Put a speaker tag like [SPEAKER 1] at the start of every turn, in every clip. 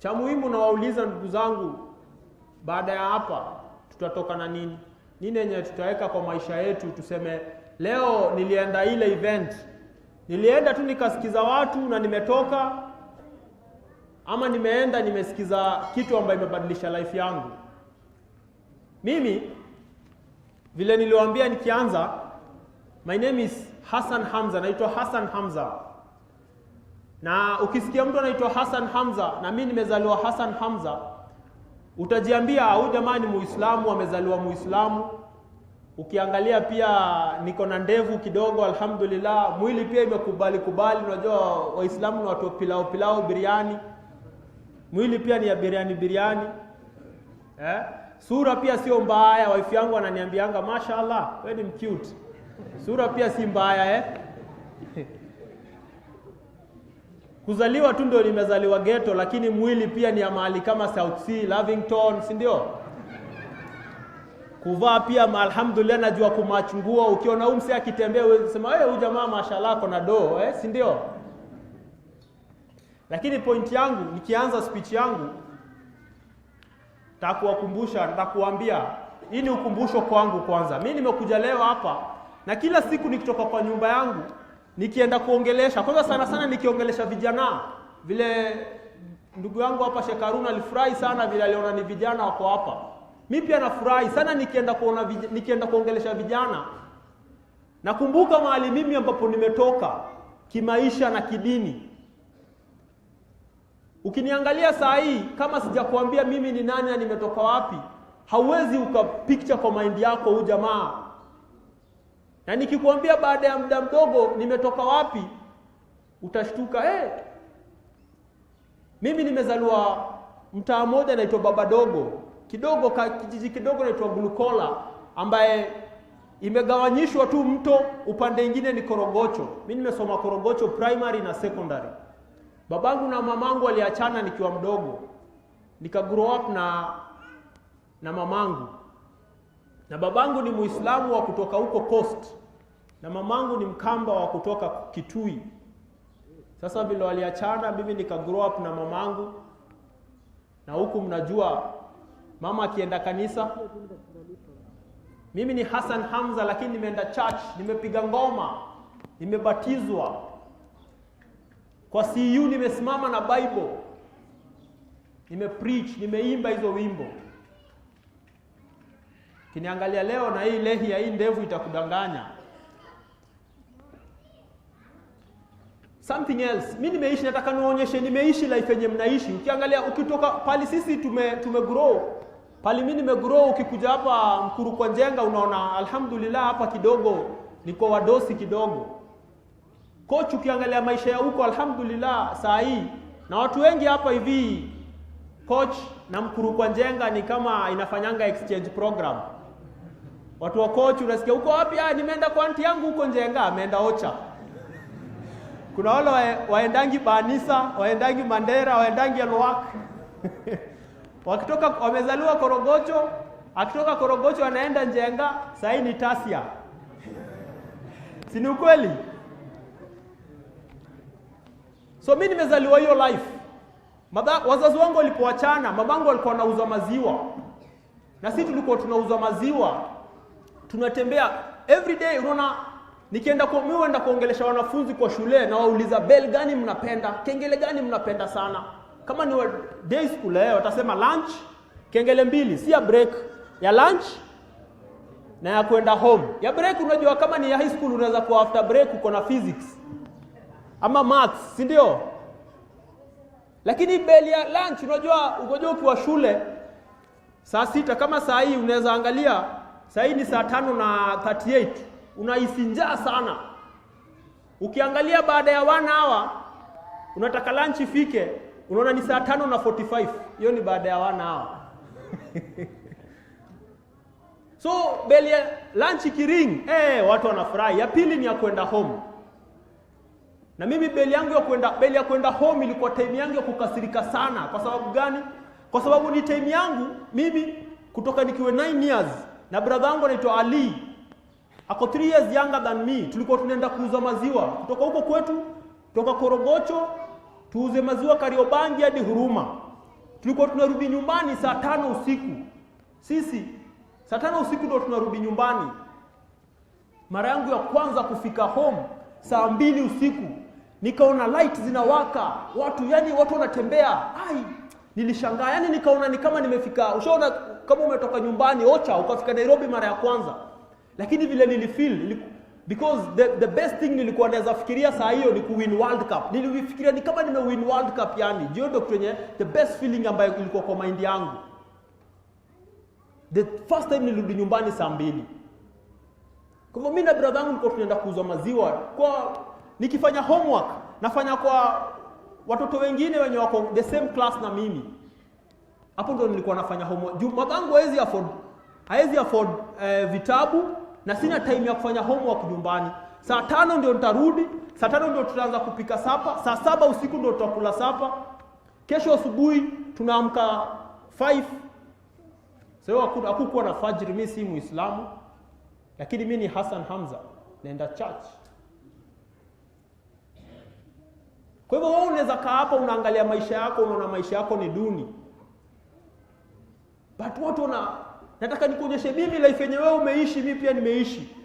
[SPEAKER 1] Cha muhimu na wauliza ndugu zangu, baada ya hapa tutatoka na nini? Nini yenye tutaweka kwa maisha yetu tuseme leo nilienda ile event. Nilienda tu nikasikiza watu na nimetoka, ama nimeenda nimesikiza kitu ambacho imebadilisha life yangu. Mimi vile niliwaambia nikianza, my name is Hassan Hamza, naitwa Hassan Hamza. Na ukisikia mtu anaitwa Hassan Hamza na mimi nimezaliwa Hassan Hamza, utajiambia huyu jamaa ni Muislamu, amezaliwa Muislamu. Ukiangalia pia niko na ndevu kidogo, alhamdulillah, mwili pia imekubali. Unajua Waislamu ni watu pilau biriani. Mwili pia ni ya biriani. Sura pia sio mbaya, wife yangu ananiambianga mashaallah, wewe ni cute. Sura pia si mbaya Kuzaliwa tu ndio nimezaliwa ghetto, lakini mwili pia ni ya mahali kama South Sea, Lavington, si ndio? Kuvaa pia alhamdulillah najua kumachungua. Ukiona umse akitembea wewe sema huyu jamaa mashallah kona do, si ndio? Lakini point yangu nikianza speech yangu nitakuambia hii ni ukumbusho kwangu kwanza. Mimi nimekuja leo hapa na kila siku nikitoka kwa nyumba yangu nikienda kuongelesha, kwanza sana nikiongelesha vijana. Vile ndugu yangu hapa Sheikh Haruna alifurahi sana vile aliona ni vijana wako hapa. Mimi pia nafurahi sana nikienda kuongelesha vijana. Nakumbuka mahali mimi ambapo nimetoka kimaisha na kidini. Ukiniangalia saa hii kama sijakuambia mimi ni nani na nimetoka wapi, hauwezi ukapicture kwa mind yako huyu jamaa. Na nikikuambia baada ya muda mdogo nimetoka wapi, utashtuka mimi nimezaliwa mtaa mmoja unaitwa Baba Dogo. Kijiji kidogo inaitwa Glukola, ambaye imegawanyishwa tu mto, upande mwingine ni Korogocho. Mimi nimesoma Korogocho primary na secondary. Babangu na mamangu waliachana nikiwa mdogo. Nika grow up na mamangu. Na babangu ni Muislamu wa kutoka huko Coast. Na mamangu ni Mkamba wa kutoka Kitui. Sasa vile waliachana, mimi nika grow up na mamangu. Na huku mnajua mama akienda kanisa. Mimi ni Hassan Hamza, lakini nimeenda church, nimepiga ngoma, nimebatizwa. Kwa CU nimesimama na Bible. Nimepreach, nimeimba hizo wimbo. Kiniangalia leo na hii lehi ya hii ndevu itakudanganya. Something else. Mimi nimeishi, nataka nionyeshe nimeishi life yenye mnaishi. Ukiangalia ukitoka pali sisi tumegrow. Pali mimi nimegrow, ukikuja hapa Mkuru kwa Njenga unaona alhamdulillah hapa kidogo niko wadosi kidogo. Coach ukiangalia maisha ya huko alhamdulillah saa hii na watu wengi hapa hivi Coach na Mkuru kwa Njenga ni kama inafanyanga exchange program. Watu wa Coach unasikia uko wapi? Nimeenda kwa aunti yangu huko Njenga, ameenda Ocha. Kuna wale waendangi Banisa, waendangi Mandera, waendangi Elwak. Wakitoka wamezaliwa Korogocho, akitoka Korogocho anaenda Njenga, sasa ni Tasia. Si ni ukweli? So mimi nimezaliwa hiyo life. Wazazi wangu walipoachana, mamangu alikuwa anauza maziwa. Na sisi tulikuwa tunauza maziwa. Tunatembea every day, unaona nikienda kuongelesha wanafunzi kwa shule na wauliza bell gani mnapenda, kengele gani mnapenda sana. Kama ni day school watasema lunch, kengele mbili, si ya break, ya lunch na ya kwenda home. Ya break unajua kama ni ya high school unaweza kuwa after break uko na physics ama maths, si ndio? Lakini bell ya lunch unajua ukiwa shule saa 6 kama saa hii unaweza angalia saa hii ni saa 5:38 unahisi njaa sana. Ukiangalia baada ya 1 hour unataka lunch ifike, unaona ni saa 5:45. Hiyo ni baada ya 1 hour. So bell ya lunch kiring, watu wanafurahi. Ya pili ni ya kwenda home. Na mimi bell ya kwenda home ilikuwa time yangu ya kukasirika sana. Kwa sababu gani? Kwa sababu ni time yangu mimi kutoka nikiwa 9 years na brother wangu anaitwa Ali. Ako 3 years younger than me. Tulikuwa tunaenda kuuza maziwa kutoka huko kwetu, kutoka Korogocho, tuuze maziwa Kariobangi hadi Huruma. tulikuwa tunarudi nyumbani saa 5 usiku. Sisi saa 5 usiku ndio tunarudi nyumbani. Mara yangu ya kwanza kufika home saa 2 usiku, nikaona light zinawaka, watu wanatembea. Nilishangaa, yani nikaona ni kama nimefika, ushaona kama umetoka nyumbani Ocha ukafika Nairobi mara ya kwanza. Lakini vile nilifeel, because the best thing nilikuwa naweza fikiria saa hiyo ni kuwin World Cup. Nilifikiria ni kama nimewin World Cup yani. Ndio kwenye the best feeling ambayo ilikuwa kwa mind yangu. The first time nilirudi nyumbani saa 2. Kwa hivyo mimi na brother yangu nilikuwa tunaenda kuuza maziwa. Kwa nikifanya homework, nafanya kwa watoto wengine wenye wako the same class na mimi. Hapo ndo nilikuwa nafanya homework. Mamangu haezi afford vitabu na sina time ya kufanya homework nyumbani. Saa 5 ndio nitarudi, saa 5 ndio tutaanza kupika sapa, saa 7 usiku ndio tutakula sapa. Kesho asubuhi tunaamka 5. Sio hakukuwa na fajr, mimi si Muislamu. Lakini mimi ni Hassan Hamza, naenda church. Kwa hivyo wewe unaweza kaa hapa unaangalia maisha yako, unaona maisha yako ni duni. But watu nataka nikuonyeshe mimi life yenye wewe umeishi, mimi pia nimeishi.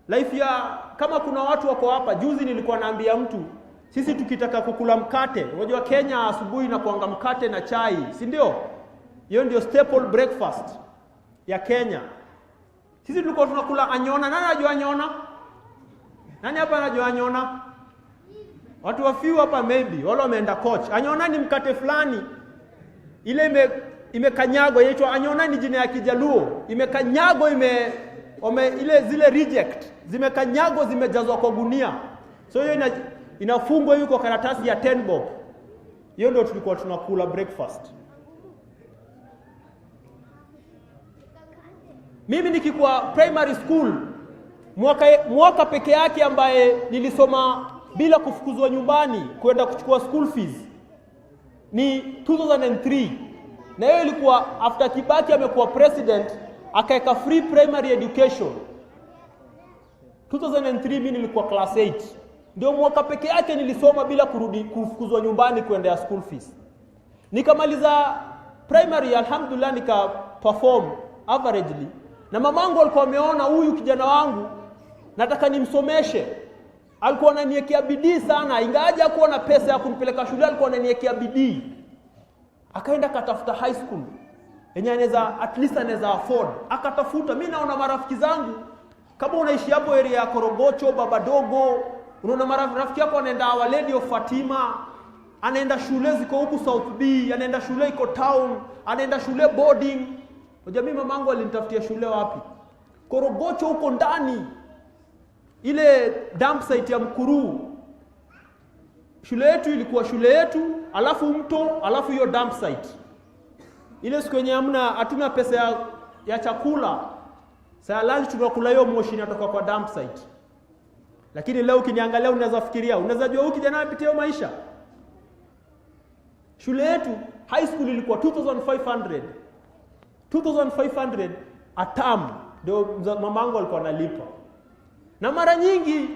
[SPEAKER 1] Life ya kama kuna watu wako hapa, juzi nilikuwa naambia mtu, sisi tukitaka kukula mkate, unajua Kenya asubuhi na kuanga mkate na chai, si ndio? Hiyo ndio staple breakfast ya Kenya. Sisi tulikuwa tunakula anyona. Nani anajua anyona? Nani hapa anajua anyona? Watu wafiu hapa maybe, wale wameenda coach. Anyona ni mkate fulani. Ile imekanyagwa, inaitwa anyona, ni jina ya Kijaluo. Imekanyagwa ile zile reject. Zimekanyagwa, zimejazwa kwa gunia. So hiyo inafungwa hiyo kwa karatasi ya 10 bob. Hiyo ndio tulikuwa tunakula breakfast. Mimi nikikuwa primary school, mwaka peke yake ambaye nilisoma bila kufukuzwa nyumbani kwenda kuchukua school fees ni 2003. Na hiyo ilikuwa after Kibaki amekuwa president, akaeka free primary education. 2003 mimi nilikuwa class 8. Ndio mwaka peke yake nilisoma bila kufukuzwa nyumbani kwenda school fees. Nikamaliza primary, alhamdulillah, nika perform averagely. Na mamangu alikuwa ameona huyu kijana wangu nataka nimsomeshe. Alikuwa ananiwekea bidii sana, ingawaje hakuwa na pesa ya kunipeleka shule, alikuwa ananiwekea bidii. Akaenda katafuta high school yenye at least anaweza afford. Akatafuta. Mimi naona marafiki zangu, kama unaishi hapo area ya Korogocho, Babadogo, unaona marafiki yako anaenda Our Lady of Fatima, anaenda shule ziko huku South B, anaenda shule iko town, anaenda shule boarding. Unajua mimi mamangu alinitafutia shule wapi? Korogocho huko ndani. Ile dump site ya Mkuru. Shule yetu ilikuwa shule yetu, alafu mto, alafu hiyo dump site. Ile siku yenye hatuna pesa ya chakula, saa lunch tunakula hiyo moshi inatoka kwa dump site. Lakini leo ukiniangalia unaweza fikiria, unaweza jua huyu kijana anapitia maisha. Shule yetu high school ilikuwa 2500 a term, ndio mamangu alikuwa analipa. Na mara nyingi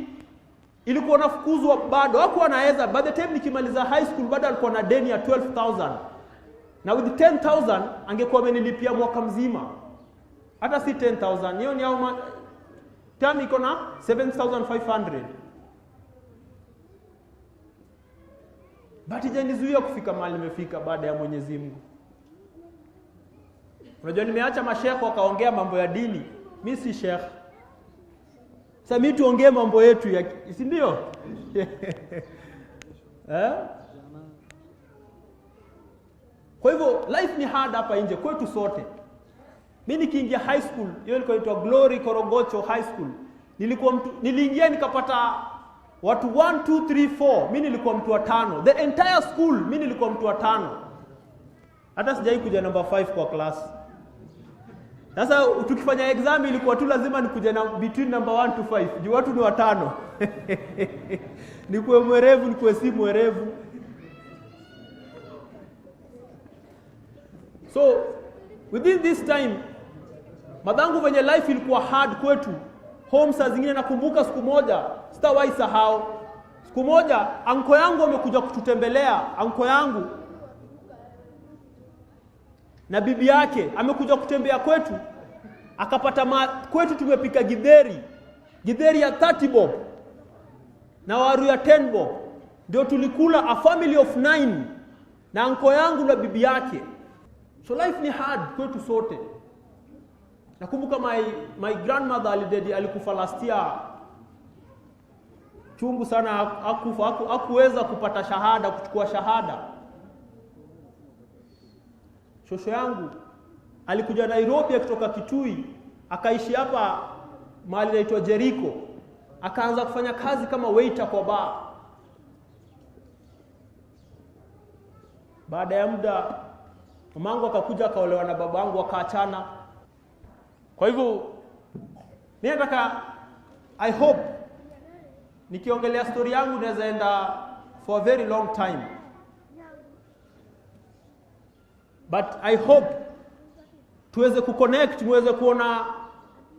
[SPEAKER 1] ilikuwa nafukuzwa bado, hakuwa anaweza. By the time nikimaliza high school bado alikuwa na deni ya 12,000. Na with 10,000 angekuwa amenilipia mwaka mzima. Hata si 10,000, hiyo ni term iko na 7,500. But hajanizuia kufika mahali nimefika baada ya Mwenyezi Mungu. Unajua nimeacha mashekhe wakaongea mambo ya dini. Mimi si sheikh. Sasa mimi tuongee mambo yetu ya, si ndio? Kwa hivyo life ni hard hapa nje kwetu sote. Mimi nikiingia high school, hiyo ilikuwa inaitwa Glory Korogocho High School. Niliingia nikapata watu 1 2 3 4. Mimi nilikuwa mtu wa 5. The entire school mimi nilikuwa mtu wa 5. Hata sijai kuja number 5 kwa class. Sasa tukifanya exam ilikuwa tu lazima nikuje na between number 1 to 5. Juu watu ni watano. Nikuwe mwerevu, nikuwe si mwerevu. So within this time, madangu venye life ilikuwa hard kwetu. Home saa zingine nakumbuka siku moja, sitawahi sahau. Siku moja anko yangu amekuja kututembelea, anko yangu. na bibi yake amekuja kutembea kwetu, akapata kwetu tumepika githeri ya 30 bob na waru ya 10 bob. Ndio tulikula, a family of 9 na anko yangu na bibi yake. So life ni hard kwetu sote. Nakumbuka my grandmother alikufa last year. Chungu sana, hakuweza kupata shahada, kuchukua shahada. Shosho yangu alikuja Nairobi kutoka Kitui, akaishi hapa mahali inaitwa Jericho. Akaanza kufanya kazi kama waiter kwa bar. Baada ya muda mamangu akakuja akaolewa na babangu, wakaachana. Kwa hivyo mimi nataka, I hope nikiongelea story yangu naweza enda for a very long time, but I hope tuweze kuconnect, muweze kuona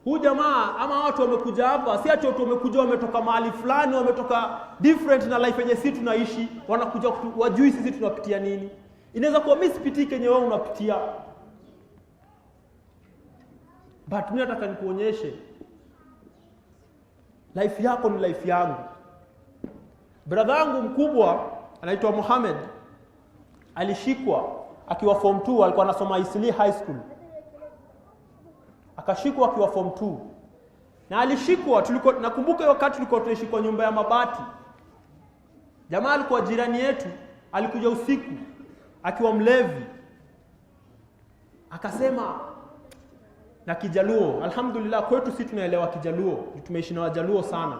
[SPEAKER 1] huyu jamaa ama watu wamekuja hapa, si ati watu wamekuja wametoka mahali fulani, wametoka different na life yenye sisi tunaishi, wanakuja wajui sisi tunapitia nini. Inaweza kuwa mimi sipitii kenye wewe unapitia, but mimi nataka nikuonyeshe life yako ni life yangu. Brother yangu mkubwa anaitwa Mohamed, alishikwa akiwa form 2, alikuwa anasoma Isli High School. Akashikwa akiwa form 2. Na alishikwa, nakumbuka wakati tulikuwa tunaishi kwa nyumba ya mabati. Jamaa alikuwa jirani yetu, alikuja usiku akiwa mlevi. Akasema na Kijaluo, alhamdulillah kwetu sisi tunaelewa Kijaluo, tumeishi na Wajaluo sana.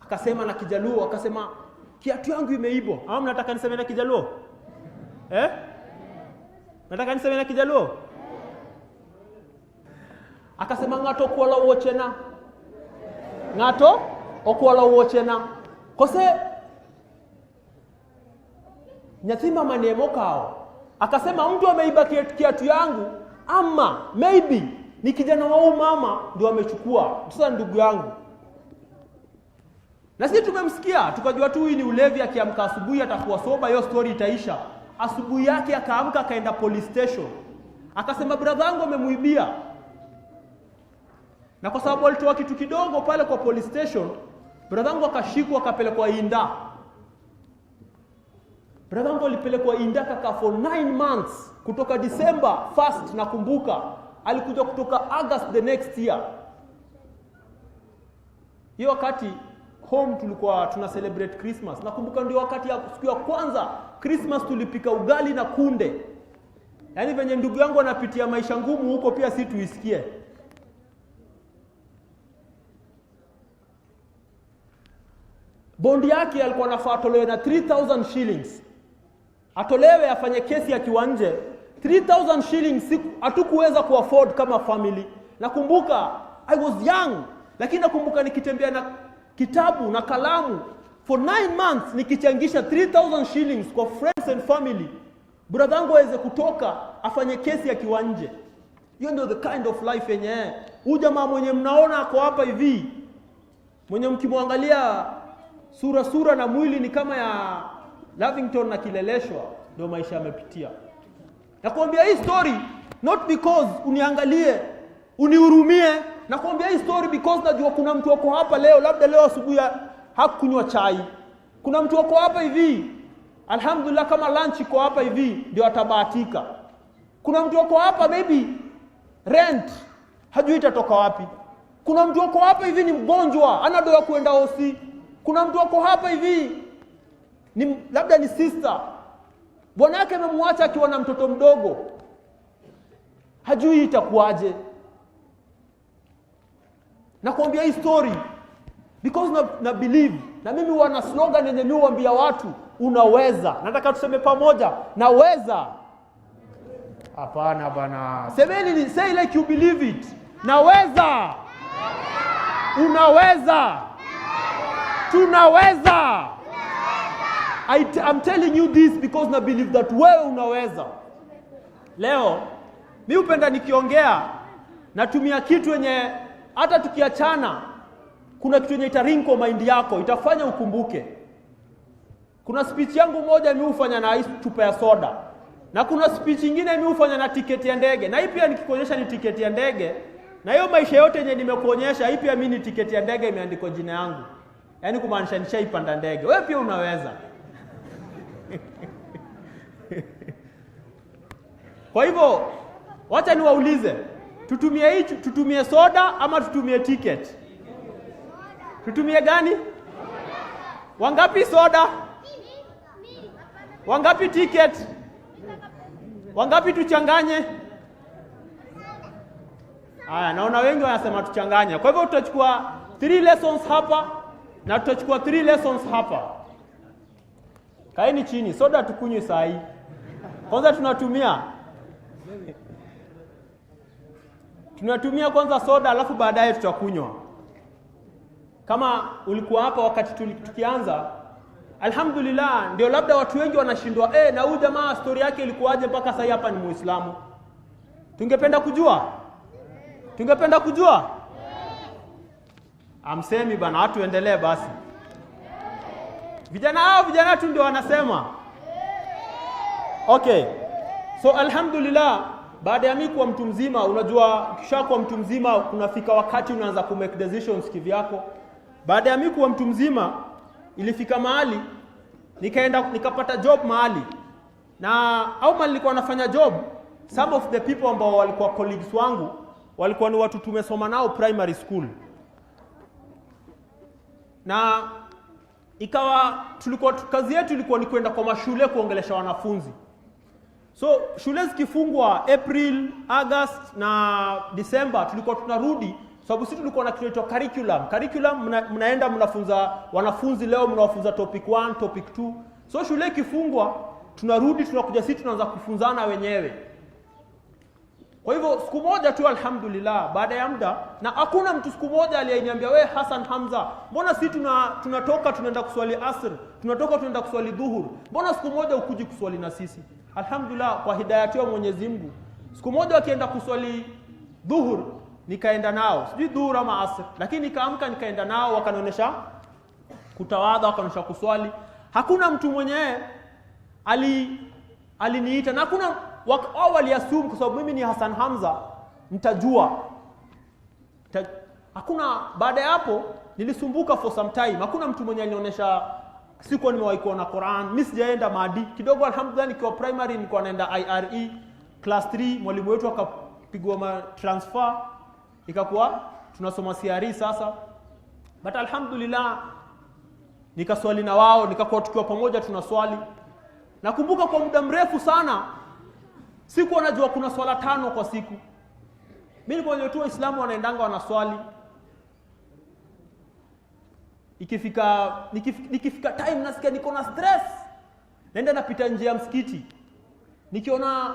[SPEAKER 1] Akasema na Kijaluo, akasema kiatu yangu imeibwa. Au mnataka niseme na Kijaluo? Nataka niseme na Kijaluo? Akasema ngato okwala wochena. Ngato okwala wochena. Kose nyathima manemo kao. Akasema mtu ameiba kiatu yangu, ama maybe ni kijana wa mama ndio amechukua. Sasa ndugu yangu. Na sisi tumemsikia, tukajua tu hii ni ulevi, akiamka asubuhi atakuwa soba, hiyo story itaisha. Asubuhi yake akaamka akaenda police station. Akasema brother yangu amemuibia. Na kwa sababu alitoa kitu kidogo pale kwa police station, brother yangu akashikwa akapelekwa Inda. Brother yangu alipelekwa Inda kaka for 9 months, kutoka December 1st nakumbuka, alikuja kutoka August the next year. Hiyo wakati home tulikuwa tuna celebrate Christmas. Nakumbuka ndio wakati ya siku ya kwanza Christmas tulipika ugali na kunde. Yaani venye ndugu yangu anapitia maisha ngumu huko pia si tuisikie. Bondi yake alikuwa anafaa atolewe na 3000 shillings. Atolewe afanye kesi akiwa nje. 3000 shillings hatukuweza kuafford kama family. Nakumbuka I was young, lakini nakumbuka nikitembea na kitabu na kalamu for 9 months nikichangisha 3000 shillings kwa friends and family. Brother yangu aweze kutoka afanye kesi akiwa nje. Hiyo ndio the kind of life yenye huyu jamaa mwenye mnaona ako hapa hivi, mwenye mkimwangalia sura na mwili ni kama ya Lavington na Kileleshwa, ndio maisha amepitia. Nakwambia hii story not because uniangalie, unihurumie. Nakwambia hii story because najua kuna mtu wako hapa leo, labda leo asubuhi hakunywa chai. Kuna mtu wako hapa hivi, alhamdulillah kama lunch iko hapa hivi ndio atabahatika. Kuna mtu wako hapa maybe rent hajui itatoka wapi. Kuna mtu wako hapa hivi ni mgonjwa, ana doa kuenda hosi. Kuna mtu wako hapa hivi ni labda ni sister, bwana yake amemwacha akiwa na mtoto mdogo, hajui itakuaje. Nakwambia hii story because na believe, na mimi wana slogan yenye mimi huambia watu, unaweza. Nataka tuseme pamoja, naweza. Hapana bana, semeni, say like you believe it. Naweza. Unaweza. Tunaweza. I'm telling you this because na believe that wewe unaweza. Leo mimi upenda nikiongea natumia kitu yenye hata tukiachana kuna kitu yenye itarinko mind yako, itafanya ukumbuke. Kuna speech yangu moja mimi hufanya na chupa ya soda. Na kuna speech nyingine mimi hufanya na tiketi ya ndege. Na hii pia nikikuonyesha ni tiketi ya ndege. Na hiyo maisha yote yenye nimekuonyesha, hii pia mimi ni tiketi ya ndege imeandikwa jina yangu. Yaani kumaanisha nishaipanda ndege. Wewe pia unaweza. Kwa hivyo, wacha niwaulize, tutumie soda ama tutumie ticket? Tutumie gani? Wangapi soda? Wangapi ticket? Wangapi tuchanganye? Haya, naona wengi wanasema tuchanganye. Kwa hivyo tutachukua 3 lessons hapa na tutachukua 3 lessons hapa. Kaeni chini, soda tukunywe saa hii. Kwanza tunatumia kwanza soda, alafu baadaye tutakunywa. Kama ulikuwa hapa wakati tukianza, alhamdulillah, ndio labda watu wengi wanashindwa, na huyu jamaa story yake ilikuwaje mpaka sasa hapa ni Muislamu? Tungependa kujua? Amsemi bana, watu endelee basi. Vijana tu ndio wanasema. Okay. So alhamdulillah, baada ya mimi kuwa mtu mzima, unajua kishakuwa mtu mzima kunafika wakati unaanza ku make decisions kivyako. Baada ya mimi kuwa mtu mzima, ilifika mahali nikapata job mahali. Na au mahali nilikuwa nafanya job, some of the people ambao walikuwa colleagues wangu walikuwa ni watu tumesoma nao primary school. Na ikawa kazi yetu ilikuwa ni kwenda kwa mashule kuongelesha wanafunzi. So shule zikifungwa April, August na December tulikuwa tunarudi, sababu sisi tulikuwa na create curriculum. Mnaenda mnafunza wanafunzi, leo mnawafunza topic 1, topic 2. So shule ikifungwa tunarudi, tunakuja sisi tunaanza kufunzana wenyewe. Kwa hivyo siku moja tu alhamdulillah, baada ya muda, na hakuna mtu siku moja aliyeniambia, "We Hassan Hamza, mbona sisi tunatoka tunaenda kuswali asr, tunatoka tunaenda kuswali dhuhur, mbona siku moja ukuji kuswali na sisi?" Alhamdulillah, kwa hidayati ya Mwenyezi Mungu, siku moja wakienda kuswali dhuhur nikaenda nao, sijui dhuhur ama asr, lakini nikaamka nikaenda nao, wakanionyesha kutawadha, wakanionyesha kuswali. Hakuna mtu mwenyewe aliniita, na hakuna wao waliassume kwa sababu mimi ni Hassan Hamza mtajua. Hakuna. Baada ya hapo nilisumbuka for some time. Hakuna mtu mwenye alinionyesha, sikuwa nimewahi kuona Qur'an, mimi sijaenda Madi. Kidogo alhamdulillah nikiwa primary nilikuwa naenda IRE class 3, mwalimu wetu akapigwa transfer, ikakuwa tunasoma CRE sasa. But alhamdulillah nikaswali na wao, nikakuwa tukiwa pamoja tunaswali. Nakumbuka kwa muda mrefu sana sikuwa najua kuna swala 5 kwa siku. Mimi nilikuwa najua tu Waislamu wanaendanga wanaswali. Nikifika time nasikia niko na stress. Naenda napita nje ya msikiti. Nikiona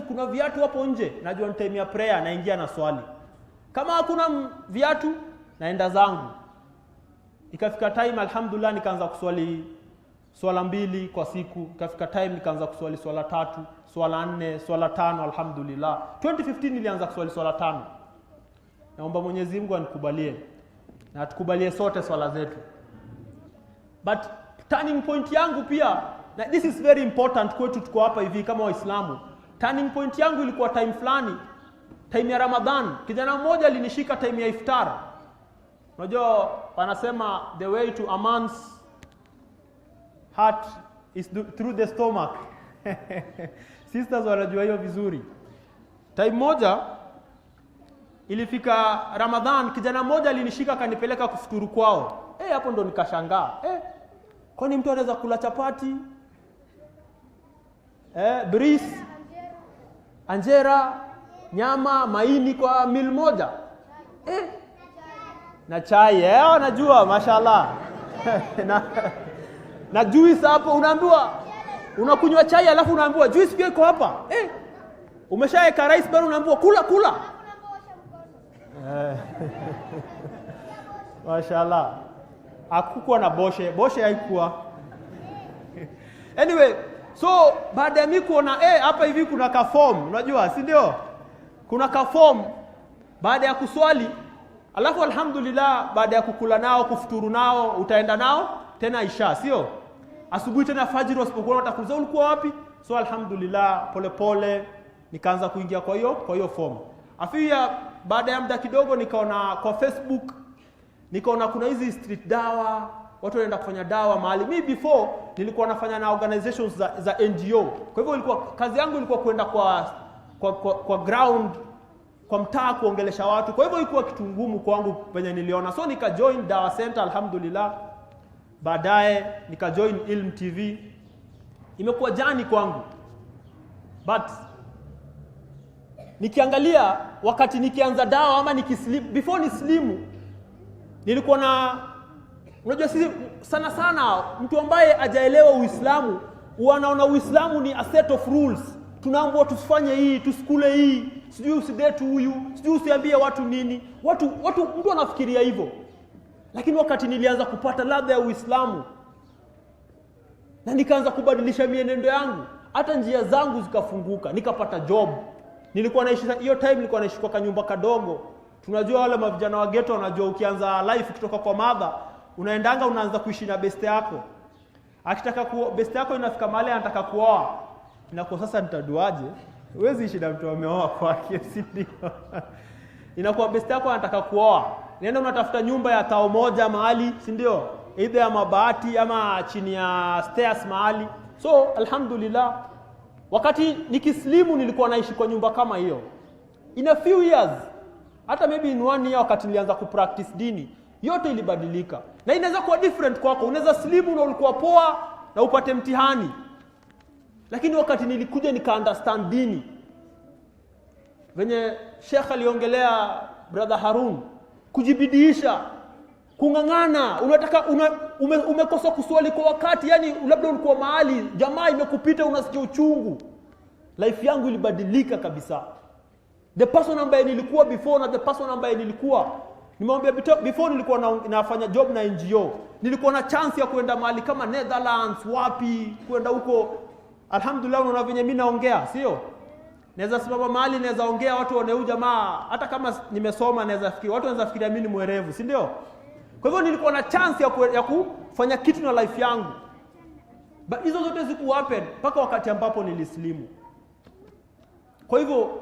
[SPEAKER 1] kuna viatu hapo nje, najua ni time ya prayer, naingia na swali. Kama hakuna viatu, naenda zangu. Ikafika time alhamdulillah nikaanza kuswali swala 2 kwa siku. Ikafika time nikaanza kuswali swala 3, swala 4, swala 5 alhamdulillah. 2015 nilianza kuswali swala 5. Naomba Mwenyezi Mungu anikubalie na atukubalie sote swala zetu. But turning point yangu pia, na this is very important kwetu tuko hapa hivi kama Waislamu. Turning point yangu ilikuwa time fulani, time ya Ramadhan. Kijana mmoja alinishika time ya iftar. Unajua wanasema the way to a man's heart is through the stomach. Sisters wanajua hiyo vizuri. Time moja ilifika Ramadhan, kijana mmoja alinishika kanipeleka kufuturu kwao. Hapo ndo nikashangaa. Kwani mtu anaweza kula chapati? Bris, anjera, nyama, maini kwa meal moja? Na chai, najua mashallah. Na juice hapo unaambiwa unakunywa chai alafu unaambiwa juice pia iko hapa. Umeshaeka rice bado unaambiwa kula. Mashallah. Hakukuwa na boshe haikuwa. Anyway, so baada ya mimi kuona hapa hivi kuna ka form, unajua, si ndio? Kuna ka form baada ya kuswali, alafu alhamdulillah baada ya kukula nao, kufuturu nao, utaenda nao tena Isha, sio? Asubuhi tena fajiri usipokuwa utakuuliza ulikuwa wapi? So alhamdulillah, pole pole nikaanza kuingia kwa hiyo form. Afia baada ya muda kidogo nikaona kwa Facebook, nikaona kuna hizi street dawa, watu wanaenda kufanya dawa mahali. Mimi before nilikuwa nafanya na organizations za NGO. Kwa hivyo ilikuwa kazi yangu ilikuwa kwenda kwa ground, kwa mtaa kuongelesha watu. Kwa hivyo ilikuwa kitu ngumu kwangu penye niliona. So nika join Dawa Center alhamdulillah. Baadaye nika join Ilm TV. Imekuwa jani kwangu. But nikiangalia wakati nikianza dawa ama before nislimu, nilikuwa na, unajua sisi sana mtu ambaye hajaelewa Uislamu wanaona Uislamu ni a set of rules. Tunaambiwa tusifanye hii, tusikule hii, sijui usidate huyu, sijui usiambie watu nini. Mtu anafikiria hivyo. Lakini wakati nilianza kupata ladha ya Uislamu na nikaanza kubadilisha mienendo yangu, hata njia zangu zikafunguka, nikapata job. Nilikuwa naishi hiyo time, nilikuwa naishi kwa kanyumba kadogo. Tunajua wale mavijana wa ghetto wanajua ukianza life kutoka kwa mother, unaendanga unaanza kuishi na best yako. Akitaka best yako inafika mahali anataka kuoa. Inakuwa sasa nitaduaje? Huwezi ishi na mtu ameoa kwake, si ndio? Inakuwa best yako anataka kuoa. Nenda unatafuta nyumba ya tao moja mahali, si ndio? Either ya mabati ama chini ya stairs mahali. So alhamdulillah, wakati nikislimu nilikuwa naishi kwa nyumba kama hiyo. In a few years, hata maybe in 1 year wakati nilianza kupractice dini, yote ilibadilika. Na inaweza kuwa different kwako. Unaweza slimu na ulikuwa poa na upate mtihani. Lakini wakati nilikuja nika understand dini, venye Sheikh aliongelea brother Harun, kujibidiisha, kungangana, unataka umekosa kuswali kwa wakati, yani labda ulikuwa mahali jamaa imekupita unasikia uchungu. Life yangu ilibadilika kabisa. The person ambaye nilikuwa before na the person ambaye nilikuwa, nimwambia before nilikuwa nafanya job na NGO, nilikuwa na chance ya kuenda mahali kama Netherlands, wapi, kwenda huko. Alhamdulillah, unaona venye mimi naongea, sio? Naweza simama mahali naweza ongea watu waone jamaa, hata kama nimesoma naweza fikiri watu wanaweza fikiria mimi ni mwerevu, si ndio? Kwa hivyo nilikuwa na chance ya kufanya kitu na life yangu. But hizo zote ziku happen mpaka wakati ambapo nilislimu. Kwa hivyo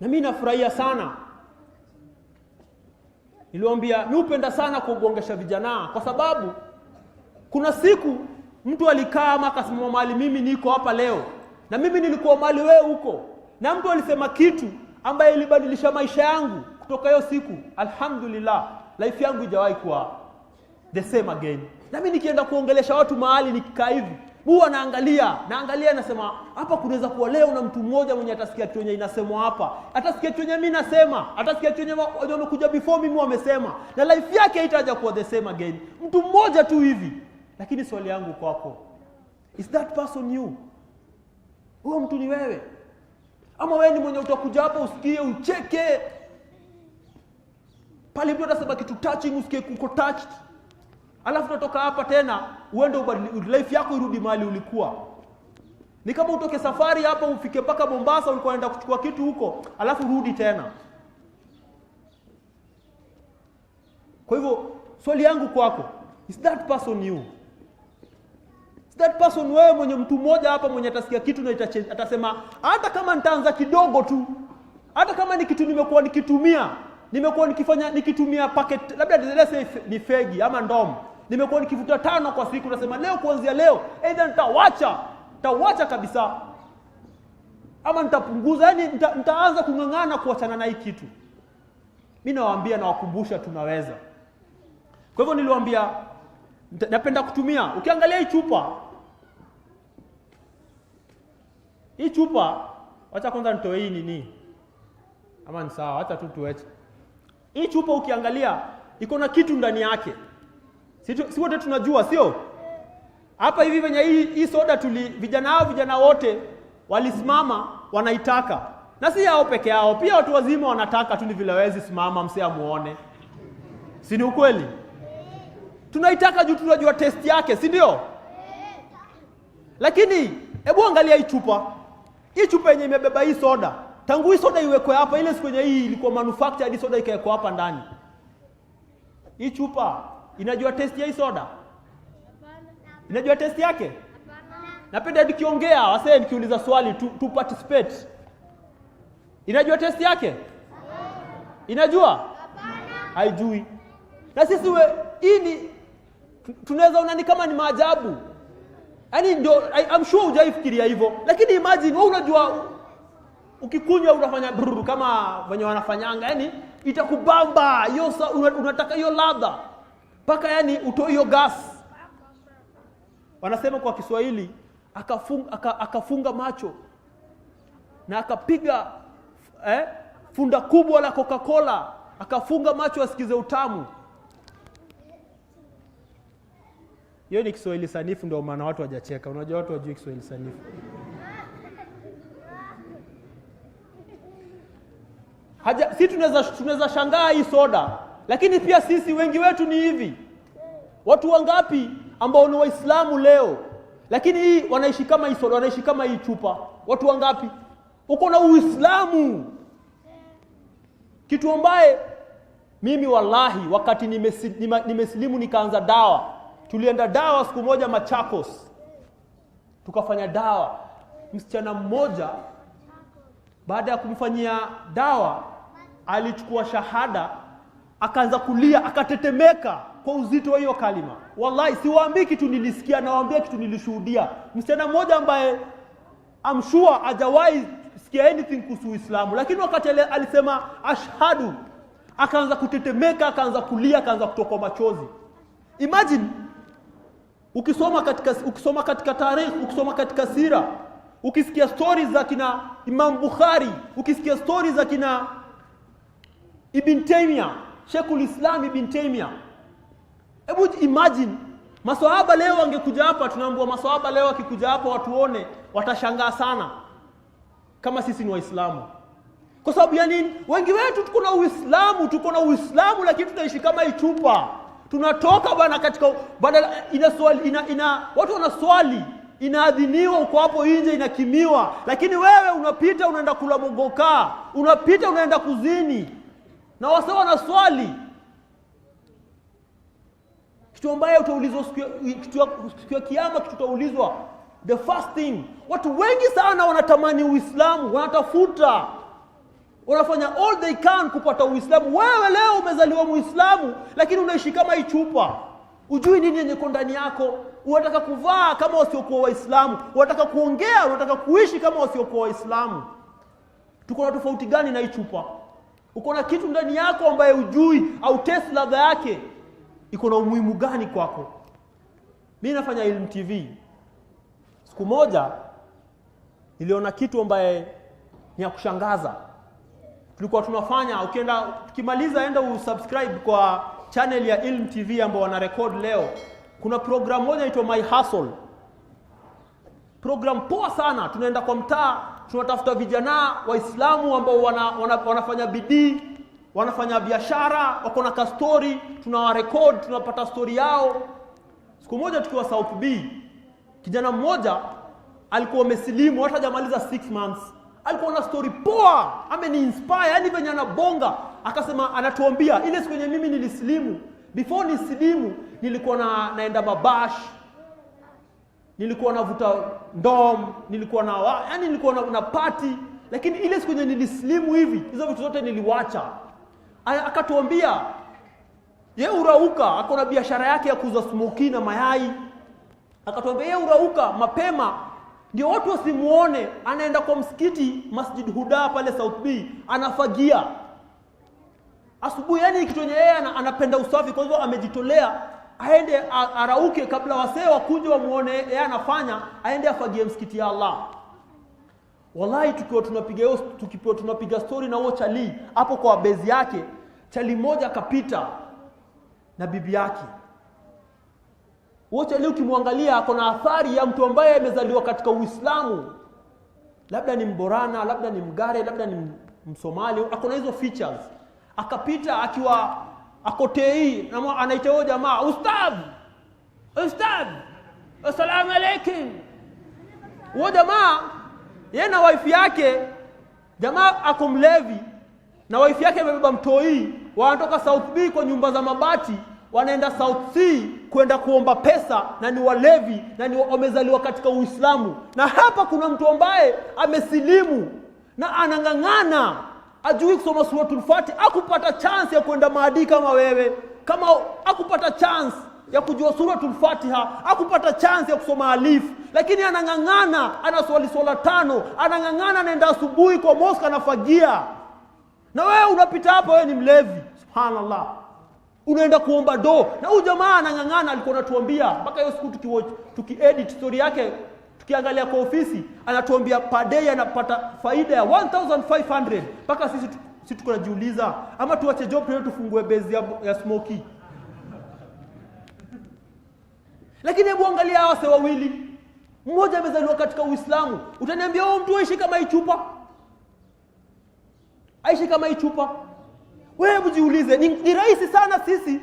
[SPEAKER 1] na mimi nafurahia sana. Niliwaambia mimi upenda sana kugongesha vijana kwa sababu kuna siku mtu alikaa ama akasimama mahali mimi niko hapa leo, na mimi nilikuwa mahali wewe huko, na mtu alisema kitu ambaye ilibadilisha maisha yangu kutoka hiyo siku. Alhamdulillah, life yangu haijawahi kuwa the same again. Na mimi nikienda kuongelesha watu mahali nikikaa hivi, huwa naangalia nasema hapa kunaweza kuwa leo na mtu mmoja mwenye atasikia kitu yenye inasemwa hapa, atasikia kitu yenye mimi nasema, atasikia kitu yenye wamekuja before mimi wamesema, na life yake haitaja kuwa the same again. Mtu mmoja tu hivi. Lakini swali yangu kwako, is that person you? Huyo mtu ni wewe? Ama wewe ni mwenye utakuja hapa usikie ucheke, pale mtu atasema kitu touching usikie uko touched, alafu utatoka hapa tena uende life yako irudi mahali ulikuwa? Ni kama utoke safari hapa ufike mpaka Mombasa, ulikuwa unaenda kuchukua kitu huko, alafu rudi tena. Kwa hivyo swali yangu kwako, is that person you? That person wewe mwenye mtu mmoja hapa mwenye atasikia kitu na atasema hata kama nitaanza kidogo tu, hata kama ni kitu nimekuwa nikitumia packet labda ni fegi ama ndomo, nimekuwa nikivuta 5 kwa siku, nasema leo kuanzia leo either nitawacha kabisa ama nitapunguza, yani nitaanza kungangana kuachana na hii kitu. Mimi nawaambia na wakumbusha tunaweza. Kwa hivyo niliwaambia napenda kutumia, ukiangalia hii chupa, wacha kwanza nitoe hii nini, ama ni sawa, acha tu tuache hii chupa. Ukiangalia iko na kitu ndani yake, si wote tunajua, sio? Hapa hivi venye hii soda vijana wote walisimama wanaitaka, na si hao peke yao, pia watu wazima wanataka tu, ni vile hawezi simama msee amuone, si ni ukweli? Tunaitaka juu tunajua test yake, si ndio? Lakini hebu angalia hii chupa. Hii chupa yenye imebeba hii soda, tangu hii soda iwekwe hapa, ile siku yenye hii ilikuwa manufactured hii soda ikawekwa hapa ndani, hii chupa inajua test ya hii soda? Inajua test yake? Napenda nikiongea, wasee nikiuliza swali to participate. Inajua test yake? Inajua? Hapana. Haijui. Na sisi hii ni tunaweza ona ni kama ni maajabu. Yaani ndio I'm sure hujaifikiria hivyo. Lakini imagine wewe unajua ukikunywa unafanya brrr kama wenye wanafanyanga, yani itakubamba hiyo, unataka hiyo ladha mpaka yani utoe hiyo gas. Wanasema kwa Kiswahili akafunga macho na akapiga funda kubwa la Coca-Cola, akafunga macho asikize utamu. Hiyo ni Kiswahili sanifu, ndio maana watu hawajacheka. Unajua watu wajui Kiswahili sanifu. Si tunaweza shangaa hii soda, lakini pia sisi wengi wetu ni hivi. Watu wangapi ambao ni Waislamu leo lakini hii wanaishi kama hii soda, wanaishi kama hii chupa? Watu wangapi? Uko na Uislamu, kitu ambaye mimi wallahi wakati nimesilimu nikaanza dawa. Tulienda dawa siku moja Machakos, tukafanya dawa. Msichana mmoja baada ya kumfanyia dawa alichukua shahada, akaanza kulia, akatetemeka kwa uzito wa hiyo kalima. Wallahi siwaambii kitu nilisikia, nawaambia kitu nilishuhudia. Msichana mmoja ambaye I'm sure hajawahi sikia anything kuhusu Uislamu, lakini wakati alisema ashhadu akaanza kutetemeka, akaanza kulia, akaanza kutoka machozi. Imagine ukisoma katika tarikh, ukisoma katika sira, ukisikia stories za kina Imam Bukhari, ukisikia stories za kina Ibn Taymiyyah, Sheikhul Islam Ibn Taymiyyah. Hebu imagine maswahaba leo wangekuja hapa, tunaambiwa maswahaba leo wakikuja hapa watuone, watashangaa sana kama sisi ni Waislamu. Kwa sababu ya nini? Wengi wetu tuko na Uislamu lakini tunaishi kama ichupa. Tunatoka bana katika badala watu wanaswali, inaadhiniwa, uko hapo nje inakimiwa, lakini wewe unapita unaenda kula mogoka, unapita unaenda kuzini, na wase wanaswali. Kitu ambaye utaulizwa siku ya kiyama, kitu utaulizwa the first thing. Watu wengi sana wanatamani Uislamu, wanatafuta, wanafanya all they can kupata Uislamu. Wewe leo umezaliwa Muislamu lakini unaishi kama ichupa. Ujui nini yenye ndani yako. Unataka kuvaa kama wasiokuwa Waislamu, unataka kuongea, unataka kuishi kama wasiokuwa Waislamu. Tuko na tofauti gani na ichupa? Uko na kitu ndani yako ambaye ujui au taste ladha yake. Iko na umuhimu gani kwako? Mimi nafanya Ilm TV. Siku moja niliona kitu ambaye ni ya kushangaza. Tulikuwa tunafanya, tukimaliza enda usubscribe kwa channel ya Ilm TV ambao wana record leo. Kuna program moja inaitwa My Hustle. Program poa sana. Tunaenda kwa mtaa, tunatafuta vijana Waislamu ambao wanafanya bidii, wanafanya biashara, wako na story, tunawarecord, tunapata story yao. Siku moja tukiwa South B, kijana mmoja alikuwa amesilimu, hata hajamaliza 6 months. Alikuwa na story poa, ameni-inspire, yani venye anabonga. Akasema, anatuambia, ile siku yenye mimi nilisilimu, before nisilimu, nilikuwa naenda mabash, nilikuwa navuta ndom, nilikuwa na party, lakini ile siku yenye nilisilimu hivi, hizo vitu zote niliwacha. Akatuambia, yeye urauka, ako na biashara yake ya kuuza smoki na mayai. Akatuambia yeye urauka mapema ndio watu wasimuone, anaenda kwa msikiti Masjid Huda pale South B, anafagia asubuhi. Yani kitu yenye yeye anapenda usafi, kwa hivyo amejitolea aende arauke kabla wasee wakuje wamuone yeye anafanya, aende afagie msikiti ya Allah. Wallahi tukiwa tunapiga story na huo chali hapo kwa bezi yake, chali moja akapita na bibi yake. Wote leo ukimwangalia ako na athari ya mtu ambaye amezaliwa katika Uislamu. Labda ni Mborana, labda ni Mgare, labda ni Msomali, ako na hizo features. Akapita akiwa akotei, na anaita huyo jamaa, Ustadh, assalamu alaikum. Huyo jamaa yeye na wife yake, jamaa ako mlevi na wife yake amebeba mtoi, wanatoka South B kwa nyumba za mabati, wanaenda South C kwenda kuomba pesa na ni walevi na ni wamezaliwa katika Uislamu. Na hapa kuna mtu ambaye amesilimu na anang'ang'ana, ajui kusoma suratul Fatiha, akupata chance ya kwenda maadi kama wewe, kama akupata chance ya kujua suratul Fatiha, akupata chance ya kusoma alif, lakini anang'ang'ana, anaswali swala 5, anang'ang'ana, anaenda asubuhi kwa mosque anafagia. Na wewe unapita hapo, wewe ni mlevi. Subhanallah. Unaenda kuomba do. Na huyu jamaa anang'ang'ana, alikuwa anatuambia mpaka hiyo siku tukiedit story yake, tukiangalia kwa ofisi, anatuambia per day anapata faida ya 1500. Mpaka sisi tunajiuliza, ama tuache job leo tufungue base ya Smoky. Lakini hebu angalia hawa wase wawili. Mmoja amezaliwa katika Uislamu. Utaniambia mtu aishi kama hii chupa? Aishi kama hii chupa? Wewe hebu jiulize, ni rahisi sana sisi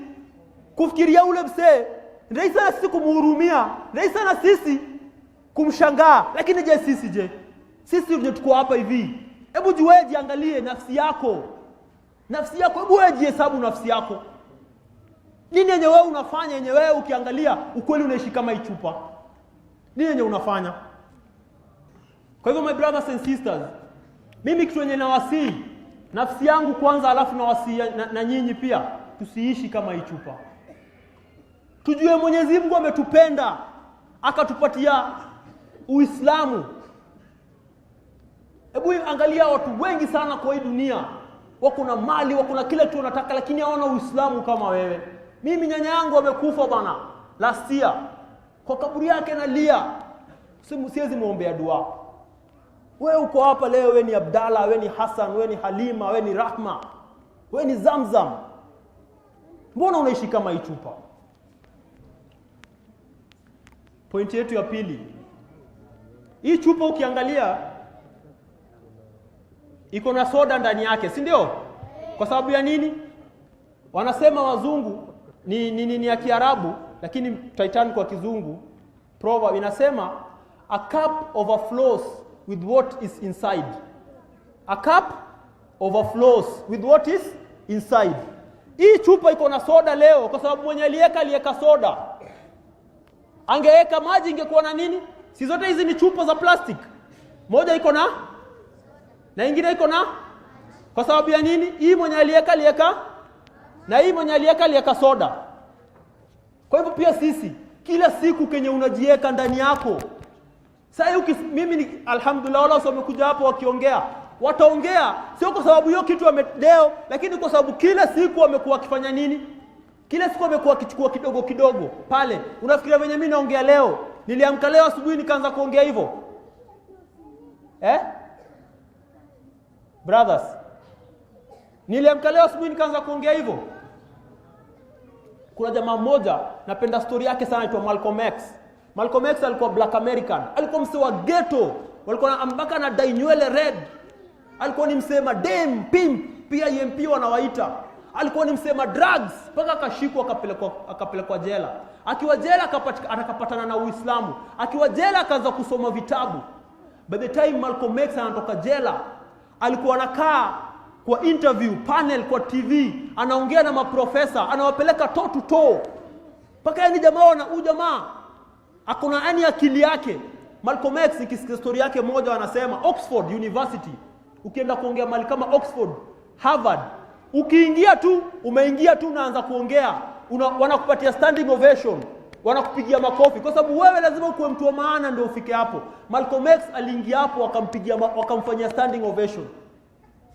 [SPEAKER 1] kufikiria ule msee, ni rahisi sana sisi kumhurumia, ni rahisi sana sisi kumshangaa. Lakini je, sisi ndio tuko hapa hivi. Hebu jiangalie nafsi yako. Nafsi yako, hebu wewe jihesabu nafsi yako. Nini yenye wewe unafanya yenye wewe ukiangalia ukweli unaishi kama hii chupa? Nini yenye unafanya? Kwa hivyo my brothers and sisters, mimi kitu yenye nawasihi nafsi yangu kwanza, alafu nawasihi na nyinyi pia, tusiishi kama hii chupa. Tujue Mwenyezi Mungu ametupenda akatupatia Uislamu. Hebu angalia watu wengi sana kwa hii dunia, wako na mali, wako na kila kitu wanataka, lakini hawana Uislamu kama wewe. Mimi nyanya yangu amekufa bana last year. Kwa kaburi yake nalia. Siwezi muombea dua. Wewe uko hapa leo, wewe ni Abdalla, wewe ni Hassan, wewe ni Halima, wewe ni Rahma, wewe ni Zamzam. Mbona unaishi kama hii chupa? Pointi yetu ya pili. Hii chupa ukiangalia iko na soda ndani yake, si ndio? Kwa sababu ya nini? Wanasema wazungu ni ya Kiarabu, lakini Titanic kwa Kizungu proverb inasema a cup overflows with what is inside. A cup overflows with what is inside. Hii chupa iko na soda leo kwa sababu mwenye aliweka soda. Angeweka maji ingekuwa na nini? Si zote hizi ni chupa za plastic. Moja iko na ingine iko na. Kwa sababu ya nini? Hii mwenye aliweka na hii mwenye aliweka soda. Kwa hivyo pia sisi kila siku kenye unajiweka ndani yako. Sasa mimi ni alhamdulillah wala wamekuja hapo wakiongea. Wataongea sio kwa sababu hiyo kitu wamedeo, lakini kwa sababu kila siku wamekuwa wakifanya nini? Kila siku wamekuwa wakichukua kidogo kidogo pale. Unafikiria venye mimi naongea leo, niliamka leo asubuhi nikaanza kuongea hivyo? Brothers, niliamka leo asubuhi nikaanza kuongea hivyo? Kuna jamaa mmoja napenda story yake sana, anaitwa Malcolm X. Malcolm X alikuwa black American, alikuwa msee wa ghetto, walikuwa ambaka na dye nywele red, alikuwa ni msema dem pimp, pia EMP wanawaita. Alikuwa ni msema drugs, mpaka akashikwa akapelekwa jela. Akiwa jela akapatana na Uislamu. Akiwa jela akaanza kusoma vitabu. By the time Malcolm X anatoka jela, alikuwa anakaa kwa interview panel kwa TV, anaongea na maprofesa, anawapeleka toe to toe. Mpaka yani jamaa akona yani akili yake. Malcolm X, ikisikia story yake moja wanasema Oxford University, ukienda kuongea mali kama Oxford, Harvard, umeingia tu unaanza kuongea, wanakupatia standing ovation, wanakupigia makofi kwa sababu wewe lazima ukuwe mtu wa maana ndio ufike hapo. Malcolm X aliingia hapo wakamfanyia standing ovation.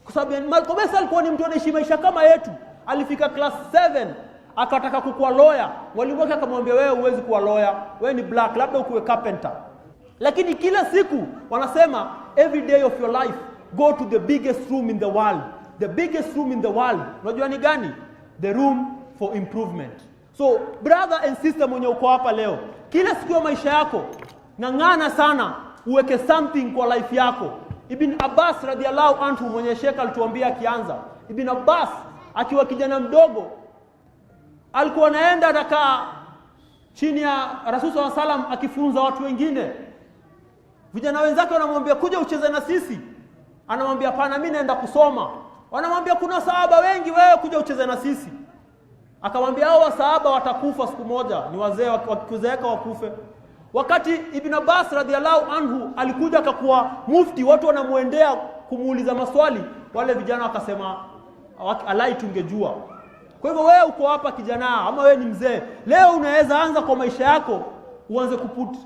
[SPEAKER 1] Kwa sababu Malcolm X alikuwa ni mtu anaishi maisha kama yetu. Alifika class 7 akataka kukuwa lawyer. Mwalimu wake akamwambia wewe huwezi kuwa lawyer, wewe ni black, labda ukuwe carpenter. Lakini kila siku wanasema every day of your life go to the biggest room in the world. The biggest room in the world. Unajua ni gani? The room for improvement. So brother and sister mwenye uko hapa leo, kila siku ya maisha yako ng'ang'ana sana uweke something kwa life yako. Ibn Abbas radhiallahu anhu mwenye sheka alituambia akianza. Ibn Abbas akiwa kijana mdogo alikuwa anaenda anakaa chini ya Rasul sallallahu alaihi wasallam akifunza watu wengine. Vijana wenzake wanamwambia kuja ucheze na sisi. Anamwambia hapana, mimi naenda kusoma. Wanamwambia kuna sahaba wengi, wewe kuja ucheze na sisi. Akamwambia hao wasahaba watakufa siku moja, ni wazee wakizeeka wakufe. Wakati Ibn Abbas radhiallahu anhu alikuja akakuwa mufti, watu wanamuendea kumuuliza maswali, wale vijana wakasema alai tungejua. Kwa hivyo wewe uko hapa kijana ama wewe ni mzee, leo unaweza anza kwa maisha yako uanze kuput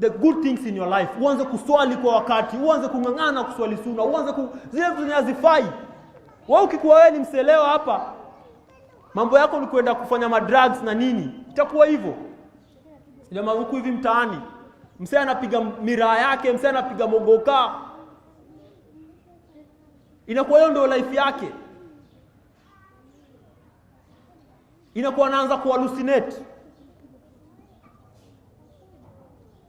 [SPEAKER 1] the good things in your life, uanze kuswali kwa wakati, uanze kung'ang'ana kuswali sunna, uanze zile vitu zinazifai. Wewe ukikuwa wewe ni mselewa hapa, mambo yako ni kwenda kufanya madrugs na nini, itakuwa hivyo. Jamaa huku hivi mtaani, msee anapiga miraa yake, msee anapiga mogoka, inakuwa hiyo ndio life yake. Inakuwa anaanza kuhallucinate.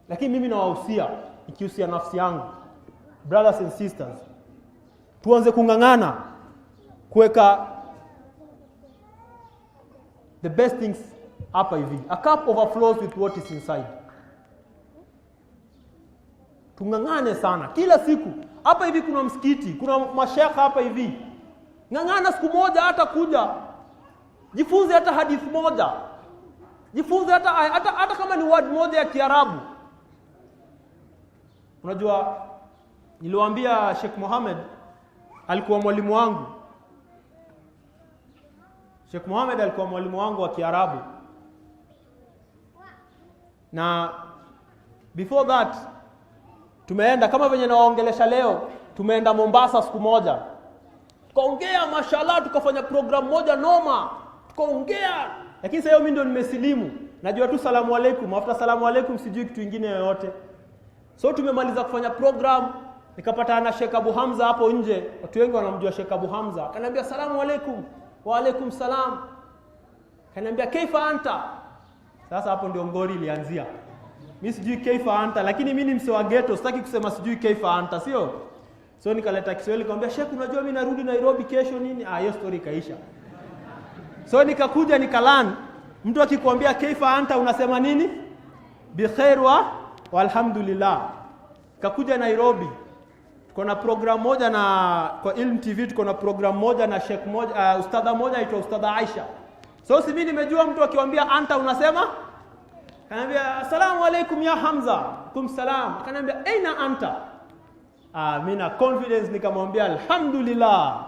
[SPEAKER 1] Lakini mimi nawahusia, ikihusia nafsi yangu, brothers and sisters, tuanze kung'ang'ana kuweka the best things hapa hivi. A cup overflows with what is inside. Tung'ang'ane sana kila siku. Hapa hivi kuna msikiti, kuna mashekha hapa hivi. Ng'ang'ana siku moja hata kuja. Jifunze hata hadithi moja. Jifunze hata kama ni word moja ya Kiarabu. Unajua niliwaambia Sheikh Mohamed alikuwa mwalimu wangu. Sheikh Mohamed alikuwa mwalimu wangu wa Kiarabu. Na before that tumeenda kama venye nawaongelesha leo, tumeenda Mombasa siku moja. Tukaongea mashallah, tukafanya program moja noma. Tukaongea. Lakini sasa mimi ndio nimesilimu. Najua tu salamu alaykum, after salamu alaykum sijui kitu kingine yoyote. So tumemaliza kufanya program, nikapata na Sheikh Abu Hamza hapo nje. Watu wengi wanamjua Sheikh Abu Hamza. Akaniambia salamu alaykum. Wa alaykum salam. Akaniambia kaifa anta? Sasa hapo ndio ngori ilianzia. Mimi sijui kaifa anta, lakini mimi ni mse wa ghetto, sitaki kusema sijui kaifa anta, sio? So nikaleta Kiswahili nikamwambia Sheikh, unajua mimi narudi Nairobi kesho nini? Hiyo story kaisha. So nikakuja nikalan, mtu akikwambia kaifa anta unasema nini? Bi khair wa alhamdulillah. Kakuja Nairobi. Tuko na program moja na kwa Ilm TV, tuko na program moja na Sheikh moja, ustadha moja aitwa Ustadha Aisha. So si mimi nimejua mtu akikwambia anta unasema? Kanambia asalamu alaykum ya Hamza. Kum salam. Kanambia aina anta? Mimi na confidence nikamwambia alhamdulillah.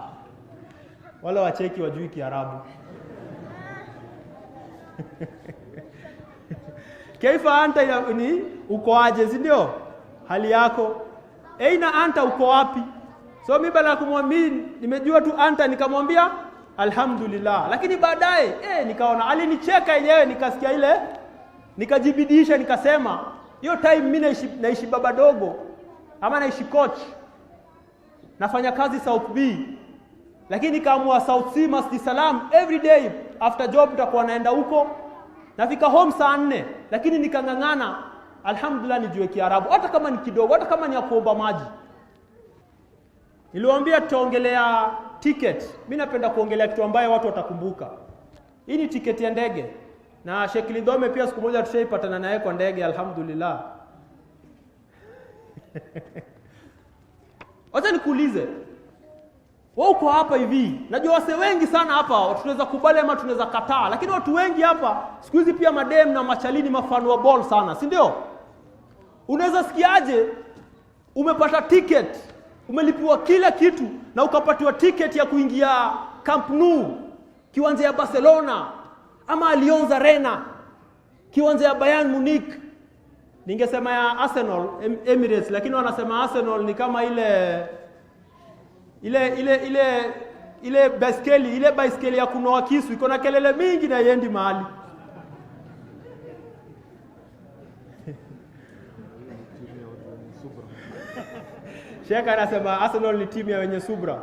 [SPEAKER 1] Wala wacheki wajui Kiarabu. Kaifa anta ni uko aje, si ndio? Hali yako. Aina anta uko wapi? So mimi bana kumwambia nimejua tu anta nikamwambia alhamdulillah. Lakini baadaye nikaona alinicheka yenyewe, nikasikia ile, nikajibidisha nikasema hiyo time mimi naishi baba dogo ama naishi coach. Nafanya kazi South B. Lakini nikaamua South C Masjid Salam every day after job nitakuwa naenda huko. Nafika home saa 4, lakini nikang'ang'ana alhamdulillah nijue Kiarabu hata kama ni kidogo, hata kama ni ya kuomba maji. Niliwaambia tutaongelea ticket. Mimi napenda kuongelea kitu ambaye watu watakumbuka. Hii ni ticket ya ndege. Na Sheikh Lindome pia siku moja tushaipatana naye kwa ndege alhamdulillah. Wacha nikuulize. Wewe uko hapa hivi. Najua wase wengi sana hapa tunaweza kubali ama tunaweza kataa, lakini watu wengi hapa siku hizi pia madem na machalini mafano wa ball sana, si ndio? Unaweza sikiaje umepata ticket, umelipiwa kila kitu na ukapatiwa ticket ya kuingia Camp Nou, kiwanja ya Barcelona ama Allianz Arena, kiwanja ya Bayern Munich. Ningesema ya Arsenal Emirates, lakini wanasema Arsenal ni kama ile baiskeli ya kunoa kisu, iko na kelele mingi na yendi mahali. Sheikh anasema Arsenal ni timu ya wenye subra.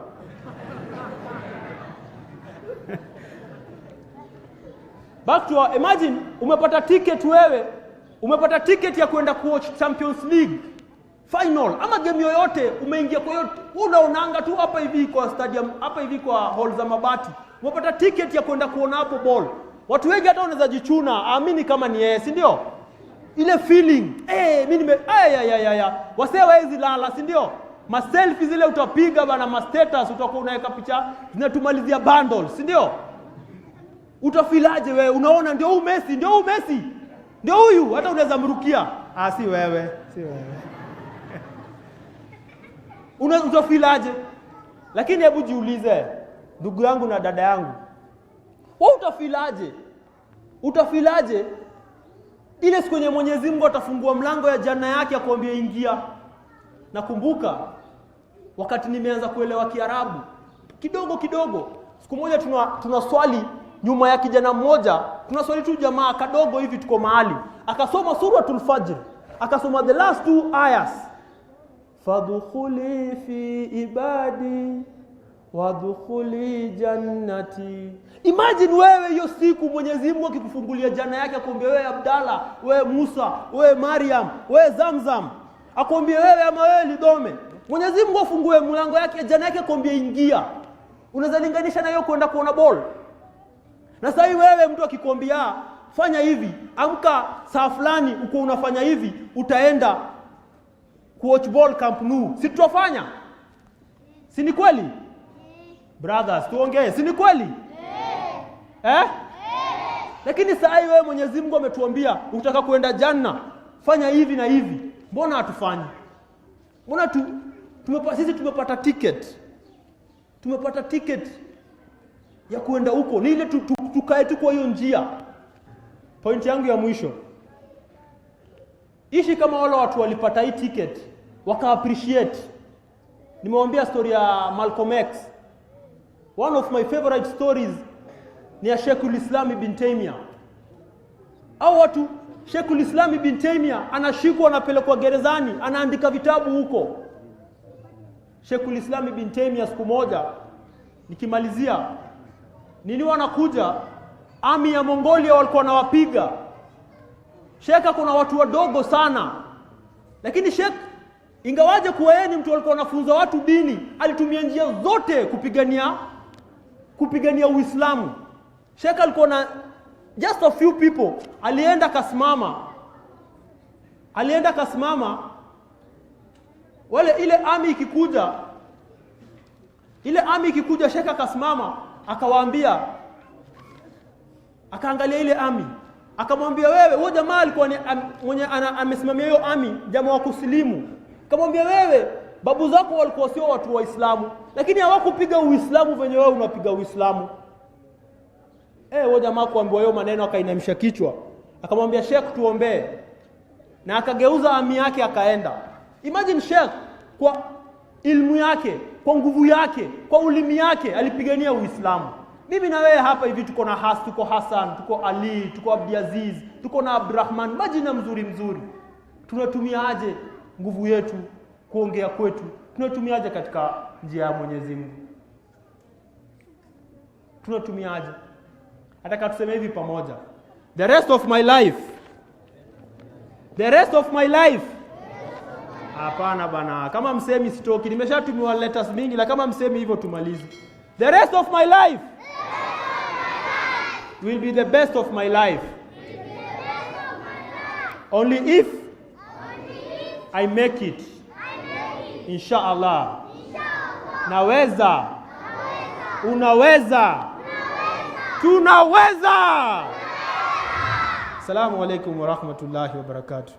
[SPEAKER 1] Back to imagine umepata ticket wewe, umepata ticket ya kwenda kuwatch Champions League final ama game yoyote, umeingia kwa yote, unaonanga tu hapa hivi kwa stadium, hapa hivi kwa hall za mabati. Umepata ticket ya kwenda kuona hapo ball. Watu wengi hata wanaweza jichuna, amini kama ni yeye, si ndio? Ile feeling, mimi wasee waezi lala, si ndio? Ma selfie zile utapiga bana, ma status utakuwa unaweka picha, zinatumalizia bundles, si ndio? Utafilaje wewe? Unaona ndio huyu Messi, ndio huyu Messi. Ndio huyu, hata unaweza mrukia. Si wewe, si wewe. Utafilaje? Lakini hebu jiulize, ndugu yangu na dada yangu. Wewe utafilaje? Utafilaje ile siku yenye Mwenyezi Mungu atafungua mlango ya janna yake akwambia ingia? Nakumbuka wakati nimeanza kuelewa Kiarabu kidogo kidogo, siku moja tuna swali nyuma ya kijana mmoja, tuna swali tu jamaa kadogo hivi, tuko mahali akasoma suratul Fajr, akasoma the last 2 ayas, fadkhuli fi ibadi wadkhuli jannati. Imagine wewe hiyo siku Mwenyezi Mungu akikufungulia janna yake akwambia wewe Abdalla, wewe Musa, wewe Maryam, wewe Zamzam, akwambia wewe ama wewe Lidome. Mwenyezi Mungu afungue mlango yake janna yake akwambia ingia. Unaweza linganisha na hiyo kwenda kuona ball? Na sasa wewe mtu akikwambia fanya hivi, amka saa fulani uko unafanya hivi, utaenda kuwatch ball Camp Nou. Si tutafanya? Si ni kweli? Brothers, tuongee, si ni kweli? Lakini sasa wewe Mwenyezi Mungu ametuambia ukitaka kuenda janna fanya hivi na hivi. Mbona hatufanyi? Mbona sisi tumepata ticket. Tumepata ticket ya kuenda huko. Ni ile tukae tu kwa hiyo njia. Point yangu ya mwisho. Ishi kama wale watu walipata hii ticket, waka appreciate. Nimewaambia story ya Malcolm X. One of my favorite stories ni ya Sheikhul Islam Ibn Taymiyyah. Au watu Sheikhul Islam Ibn Taymiyyah anashikwa, anapelekwa gerezani, anaandika vitabu huko. Sheikhul Islam Ibn Taymiyyah siku moja, nikimalizia, wanakuja army ya Mongolia walikuwa wanawapiga. Sheikh kuna watu wadogo sana. Lakini Sheikh ingawaje kuwa yeye ni mtu alikuwa anafunza watu dini, alitumia njia zote kupigania Uislamu. Sheikh alikuwa na just a few people, alienda kasimama wale ile army ikikuja Sheikh akasimama, akawaambia, akaangalia ile army, akamwambia wewe jamaa alikuwa mwenye amesimamia hiyo army, jamaa wa kusilimu, akamwambia wewe babu zako walikuwa sio watu wa Uislamu, lakini hawakupiga Uislamu venye wewe unapiga Uislamu. Wewe jamaa kuambiwa hiyo maneno akainamisha kichwa, akamwambia Sheikh tuombee, na akageuza army yake akaenda. Imagine Sheikh kwa ilmu yake, kwa nguvu yake, kwa ulimi yake alipigania Uislamu. Mimi na wewe hapa hivi tuko na tuko Hassan, tuko Ali, tuko Abdiaziz, tuko na Abdurrahman, majina mzuri. Tunatumiaje nguvu yetu, kuongea kwetu? Tunatumiaje katika njia ya Mwenyezi Mungu? Tunatumiaje? Nataka tuseme hivi pamoja. The rest of my life. Hapana bana, kama msemi sitoki. Nimeshatumiwa letters mingi, la kama msemi hivyo tumalize. The rest of my life will be the best of my life. Only if I make it. Inshallah. Naweza. Unaweza. Tunaweza. Assalamu alaikum wa rahmatullahi wa barakatuh.